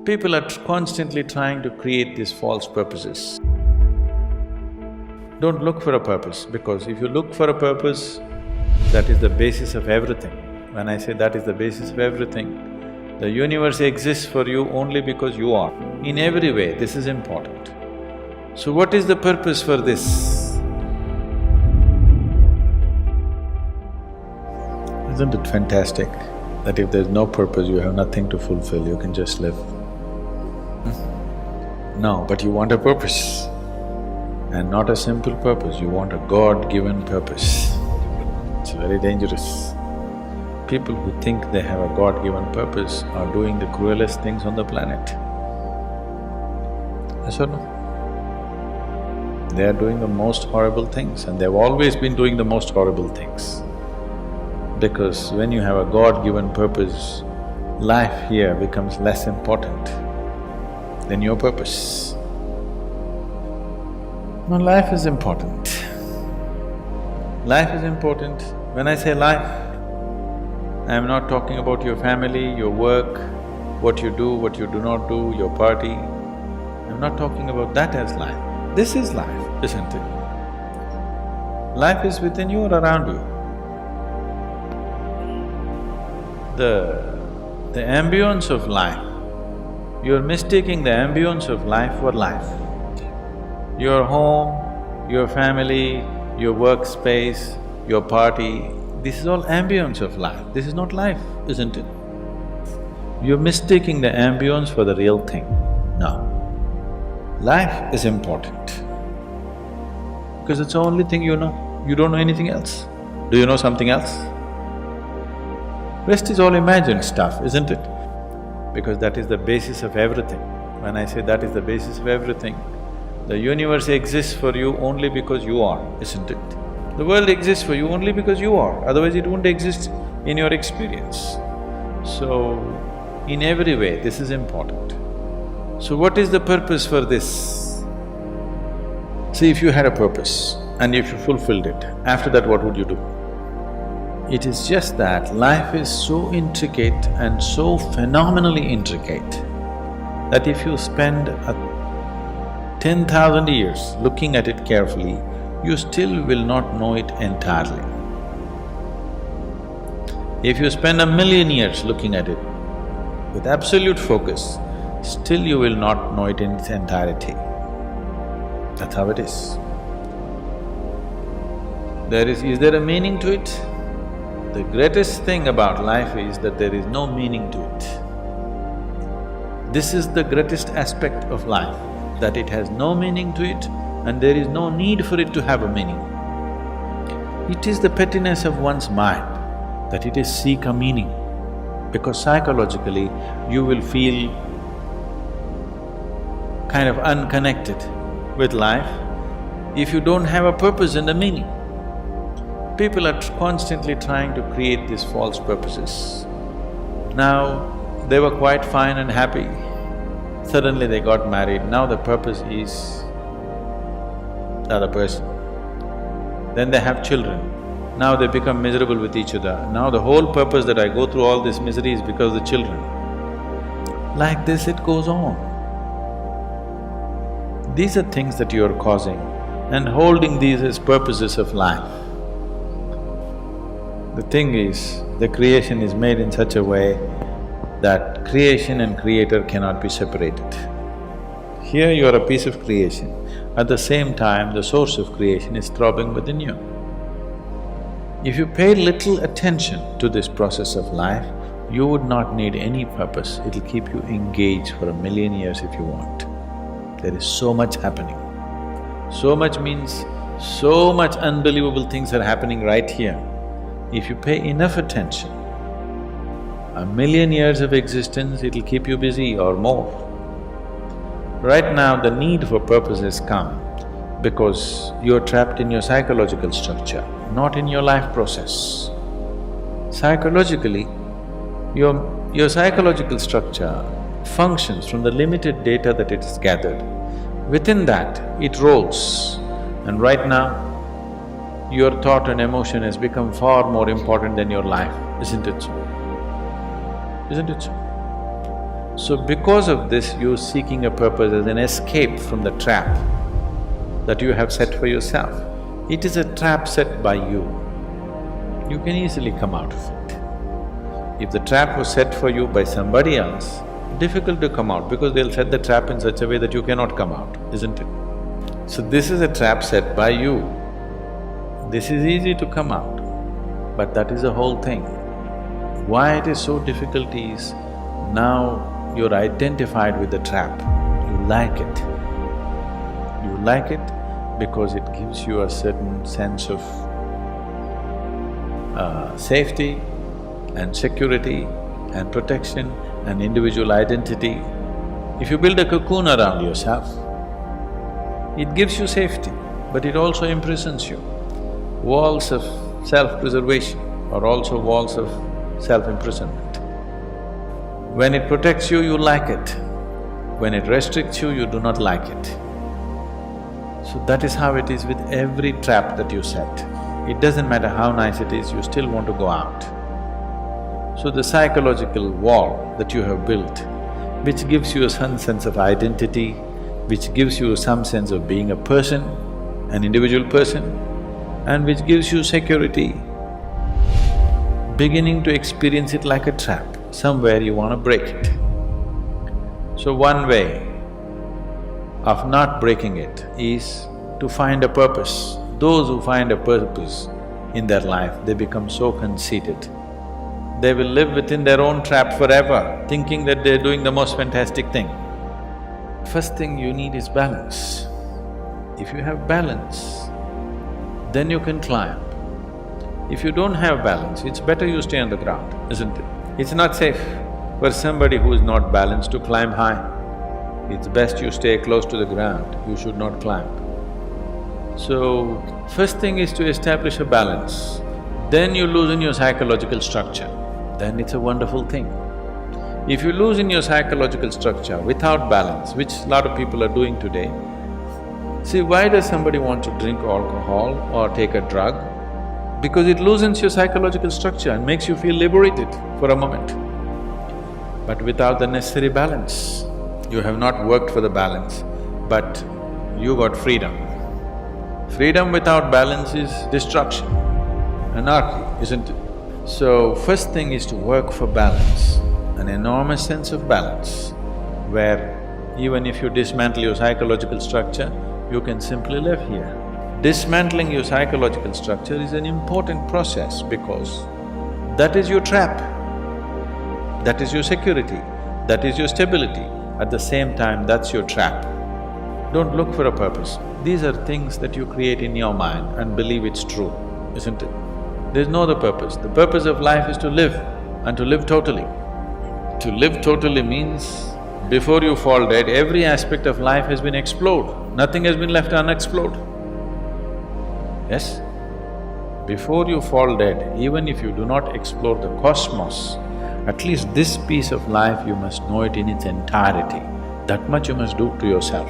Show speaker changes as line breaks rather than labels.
People are constantly trying to create these false purposes. Don't look for a purpose, because if you look for a purpose, that is the basis of everything. When I say that is the basis of everything, the universe exists for you only because you are. In every way, this is important. So what is the purpose for this? Isn't it fantastic that if there's no purpose, you have nothing to fulfill, you can just live? No, but you want a purpose. And not a simple purpose, you want a God-given purpose. It's very dangerous. People who think they have a God-given purpose are doing the cruelest things on the planet. Yes or no? They are doing the most horrible things, and they've always been doing the most horrible things. Because when you have a God-given purpose, life here becomes less important than your purpose. No, life is important. Life is important. When I say life, I am not talking about your family, your work, what you do not do, your party. I'm not talking about that as life. This is life, isn't it? Life is within you or around you. The ambience of life, you're mistaking the ambience of life for life. Your home, your family, your workspace, your party, this is all ambience of life. This is not life, isn't it? You're mistaking the ambience for the real thing. No. Life is important because it's the only thing you know. You don't know anything else. Do you know something else? Rest is all imagined stuff, isn't it? Because that is the basis of everything. When I say that is the basis of everything, the universe exists for you only because you are, isn't it? The world exists for you only because you are, otherwise it wouldn't exist in your experience. So, in every way, this is important. So what is the purpose for this? See, if you had a purpose and if you fulfilled it, after that what would you do? It is just that life is so intricate and so phenomenally intricate that if you spend 10,000 years looking at it carefully, you still will not know it entirely. If you spend 1,000,000 years looking at it with absolute focus, still you will not know it in its entirety. That's how it is. Is there a meaning to it? The greatest thing about life is that there is no meaning to it. This is the greatest aspect of life, that it has no meaning to it and there is no need for it to have a meaning. It is the pettiness of one's mind that it is seek a meaning, because psychologically you will feel kind of unconnected with life if you don't have a purpose and a meaning. People are constantly trying to create these false purposes. Now, they were quite fine and happy. Suddenly they got married, now the purpose is the other person. Then they have children, now they become miserable with each other. Now the whole purpose that I go through all this misery is because of the children. Like this it goes on. These are things that you are causing and holding these as purposes of life. The thing is, the creation is made in such a way that creation and creator cannot be separated. Here you are a piece of creation, at the same time the source of creation is throbbing within you. If you pay little attention to this process of life, you would not need any purpose, it'll keep you engaged for 1,000,000 years if you want. There is so much happening. So much means so much unbelievable things are happening right here. If you pay enough attention, 1,000,000 years of existence, it'll keep you busy or more. Right now, the need for purpose has come because you're trapped in your psychological structure, not in your life process. Psychologically, your psychological structure functions from the limited data that it has gathered. Within that, it rolls, and right now, your thought and emotion has become far more important than your life, isn't it so? Isn't it so? So because of this, you're seeking a purpose as an escape from the trap that you have set for yourself. It is a trap set by you. You can easily come out of it. If the trap was set for you by somebody else, difficult to come out because they'll set the trap in such a way that you cannot come out, isn't it? So this is a trap set by you. This is easy to come out, but that is the whole thing. Why it is so difficult is, now you're identified with the trap, you like it. You like it because it gives you a certain sense of safety and security and protection and individual identity. If you build a cocoon around yourself, it gives you safety, but it also imprisons you. Walls of self-preservation are also walls of self-imprisonment. When it protects you, you like it. When it restricts you, you do not like it. So that is how it is with every trap that you set. It doesn't matter how nice it is, you still want to go out. So the psychological wall that you have built, which gives you some sense of identity, which gives you some sense of being a person, an individual person, and which gives you security, beginning to experience it like a trap, somewhere you want to break it. So one way of not breaking it is to find a purpose. Those who find a purpose in their life, they become so conceited. They will live within their own trap forever, thinking that they're doing the most fantastic thing. First thing you need is balance. If you have balance, then you can climb. If you don't have balance, it's better you stay on the ground, isn't it? It's not safe for somebody who is not balanced to climb high. It's best you stay close to the ground, you should not climb. So, first thing is to establish a balance. Then you loosen your psychological structure, then it's a wonderful thing. If you loosen your psychological structure without balance, which a lot of people are doing today, see, why does somebody want to drink alcohol or take a drug? Because it loosens your psychological structure and makes you feel liberated for a moment. But without the necessary balance, you have not worked for the balance, but you got freedom. Freedom without balance is destruction, anarchy, isn't it? So, first thing is to work for balance, an enormous sense of balance, where even if you dismantle your psychological structure, you can simply live here. Dismantling your psychological structure is an important process because that is your trap, that is your security, that is your stability. At the same time, that's your trap. Don't look for a purpose. These are things that you create in your mind and believe it's true, isn't it? There's no other purpose. The purpose of life is to live and to live totally. To live totally means before you fall dead, every aspect of life has been explored, nothing has been left unexplored. Yes? Before you fall dead, even if you do not explore the cosmos, at least this piece of life you must know it in its entirety. That much you must do to yourself.